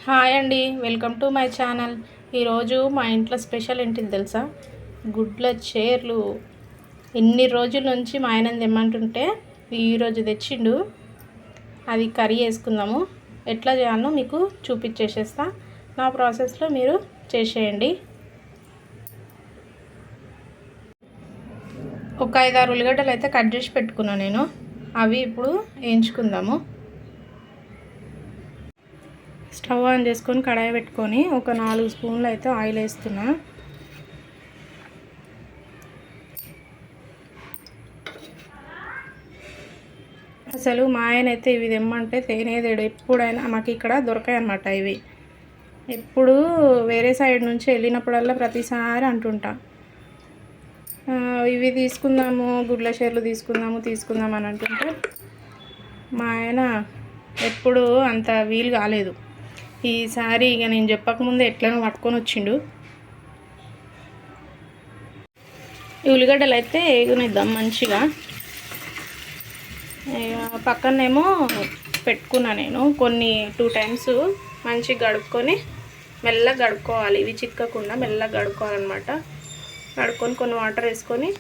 Hi అండి, welcome to my channel. ఈరోజు మా ఇంట్లో స్పెషల్ ఏంటిది తెలుసా? గుడ్ల చీరలు. ఎన్ని రోజుల నుంచి మా ఆయన తెమ్మంటుంటే ఈరోజు తెచ్చిండు. అది కర్రీ వేసుకుందాము. ఎట్లా చేయాలో మీకు చూపించేసేస్తా. నా ప్రాసెస్లో మీరు చేసేయండి. ఒక 5-6 ఉల్లిగడ్డలు అయితే కట్ చేసి పెట్టుకున్నాను నేను. అవి ఇప్పుడు వేయించుకుందాము. స్టవ్ ఆన్ చేసుకొని కడాయి పెట్టుకొని ఒక 4 స్పూన్లు అయితే ఆయిల్ వేస్తున్నా. అసలు మా ఆయన అయితే ఇవి తెమ్మంటే తేనేదేడు. ఎప్పుడైనా మాకు ఇక్కడ దొరకాయి అన్నమాట. ఇవి ఎప్పుడు వేరే సైడ్ నుంచి వెళ్ళినప్పుడల్లా ప్రతిసారి అంటుంటా, ఇవి తీసుకుందాము, గుడ్ల చీరలు తీసుకుందాం అని అంటుంటే మా ఆయన ఎప్పుడు అంత వీలు కాలేదు. ఈసారి ఇక నేను చెప్పకముందే ఎట్లనో పట్టుకొని వచ్చిండు. ఈ ఉల్లిగడ్డలు అయితే వేగనిద్దాం మంచిగా. పక్కనేమో పెట్టుకున్నా నేను కొన్ని 2 టైమ్స్ మంచిగా గడుక్కొని మెల్లగా గడుక్కోవాలి. ఇవి చిక్కకుండా మెల్లగా గడుక్కోవాలన్నమాట. గడుక్కొని కొన్ని వాటర్ వేసుకొని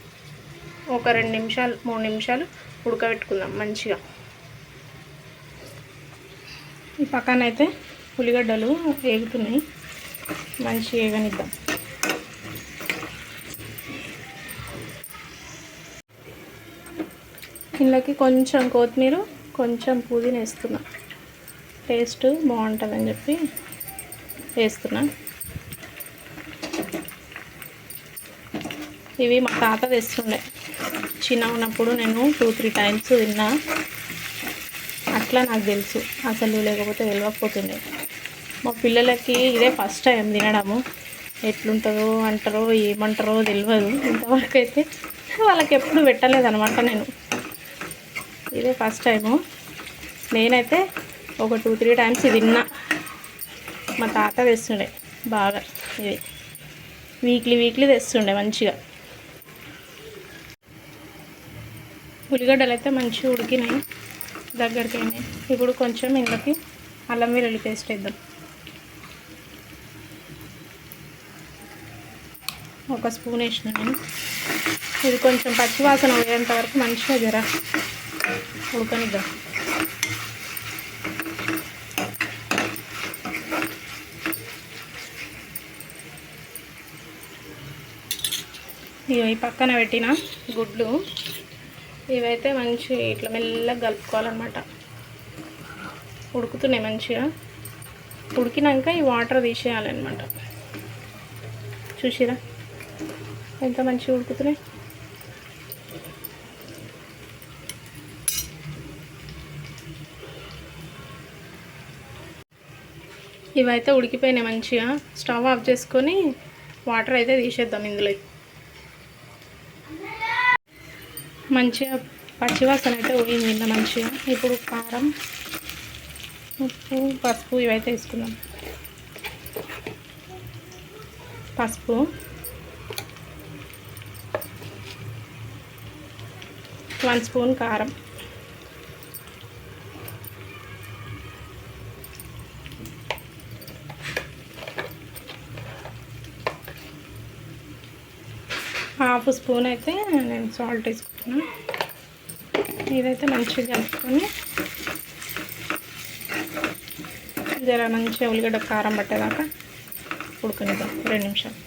ఒక 2 నిమిషాలు 3 నిమిషాలు ఉడకబెట్టుకుందాం మంచిగా. ఈ పక్కనైతే ఉల్లిగడ్డలు వేగుతున్నాయి, మంచిగా వేగనిద్దాం. ఇందులోకి కొంచెం కొత్తిమీర, కొంచెం పుదీనా వేస్తున్నా. టేస్ట్ బాగుంటుందని చెప్పి వేస్తున్నా. ఇవి మా తాత తెస్తుండే. చిన్న ఉన్నప్పుడు నేను 2-3 టైమ్స్ తిన్నా. అట్లా నాకు తెలుసు, అసలు లేకపోతే తెలియకపోతుండే. మా పిల్లలకి ఇదే ఫస్ట్ టైం తినడము. ఎట్లుంటుందో అంటారో ఏమంటారో తెలియదు. ఇంతవరకు అయితే వాళ్ళకి ఎప్పుడు పెట్టలేదన్నమాట నేను. ఇదే ఫస్ట్ టైము. నేనైతే ఒక 2-3 టైమ్స్ తిన్నా. మా తాత తెస్తుండే బాగా. ఇది వీక్లీ తెస్తుండే మంచిగా. ఉల్లిగడ్డలు అయితే మంచిగా ఉడికినాయి, దగ్గరికి అయినాయి. ఇప్పుడు కొంచెం ఇందులోకి అల్లం వెల్లుల్లి పేస్ట్ వేద్దాం. 1 స్పూన్ వేసిన నేను. ఇది కొంచెం పచ్చివాసన పోయేంత వరకు మంచిగా జర ఉడకనిద్దాం. ఈ పక్కన పెట్టిన గుడ్లు ఇవైతే మంచిగా ఇట్లా మెల్లగా కలుపుకోవాలన్నమాట. ఉడుకుతున్నాయి మంచిగా. ఉడికినాక ఈ వాటర్ తీసేయాలన్నమాట. చూసిరా ఎంత మంచిగా ఉడుకుతున్నాయి. ఇవైతే ఉడికిపోయినాయి మంచిగా. స్టవ్ ఆఫ్ చేసుకొని వాటర్ అయితే తీసేద్దాం ఇందులో. మంచిగా పచ్చివాసన అయితే పోయింది ఇంత మంచిగా. ఇప్పుడు కారం, ఉప్పు, పసుపు ఇవైతే వేసుకుందాం. పసుపు, 1 స్పూన్ కారం, ½ స్పూన్ అయితే నేను సాల్ట్ వేసుకుంటున్నా. ఇదైతే మంచిగా కలుపుకొని జర మంచిగా ఉల్లిగడ్డ కారం పట్టేదాకా ఉడకనిద్దాం 2 నిమిషాలు.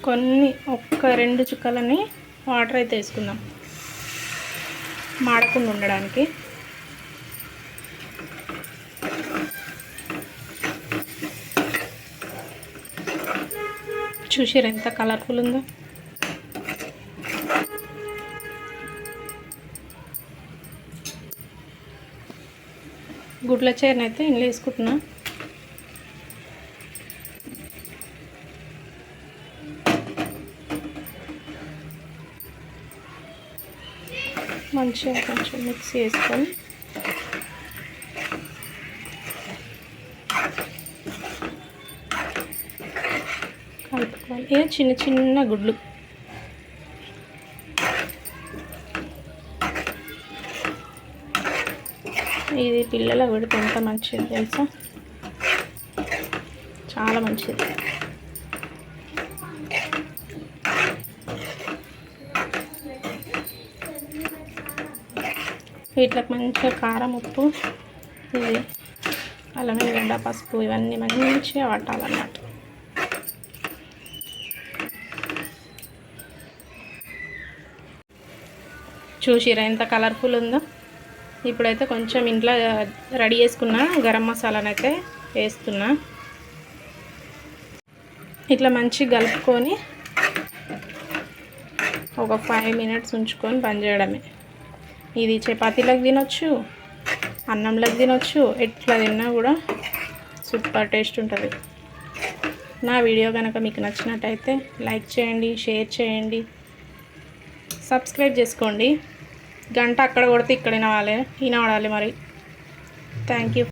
కొన్ని 1-2 చుక్కలని వాటర్ అయితే వేసుకుందాం మాడకుండా ఉండడానికి. చూసిరా ఎంత కలర్ఫుల్ ఉందో. గుడ్ల చీరను అయితే ఇందులో వేసుకుంటున్నా. మంచిగా కొంచెం మిక్స్ చేసుకొని కలుపుకోవాలి. ఇక చిన్న చిన్న గుడ్లు. ఇది పిల్లలకు పెడితే ఎంత మంచిది తెలుసా, చాలా మంచిది. వీటికి మంచిగా కారం, ఉప్పు, ఇది అల్లం వెల్లిగడ్డ, పసుపు ఇవన్నీ మంచిగా పట్టాలన్నమాట. చూసిరా ఎంత కలర్ఫుల్ ఉందో. ఇప్పుడైతే కొంచెం ఇంట్లో రెడీ చేసుకున్న గరం మసాలానైతే వేస్తున్నా. ఇట్లా మంచిగా కలుపుకొని ఒక 5 మినిట్స్ ఉంచుకొని బంద్ చేయడమే. ఇది చపాతీలకు తినొచ్చు, అన్నంలోకి తినొచ్చు, ఎట్లా తిన్నా కూడా సూపర్ టేస్ట్ ఉంటుంది. నా వీడియో కనుక మీకు నచ్చినట్టయితే లైక్ చేయండి, షేర్ చేయండి, సబ్స్క్రైబ్ చేసుకోండి. గంట అక్కడ కొడితే ఇక్కడ వినవాలి మరి. Thank you.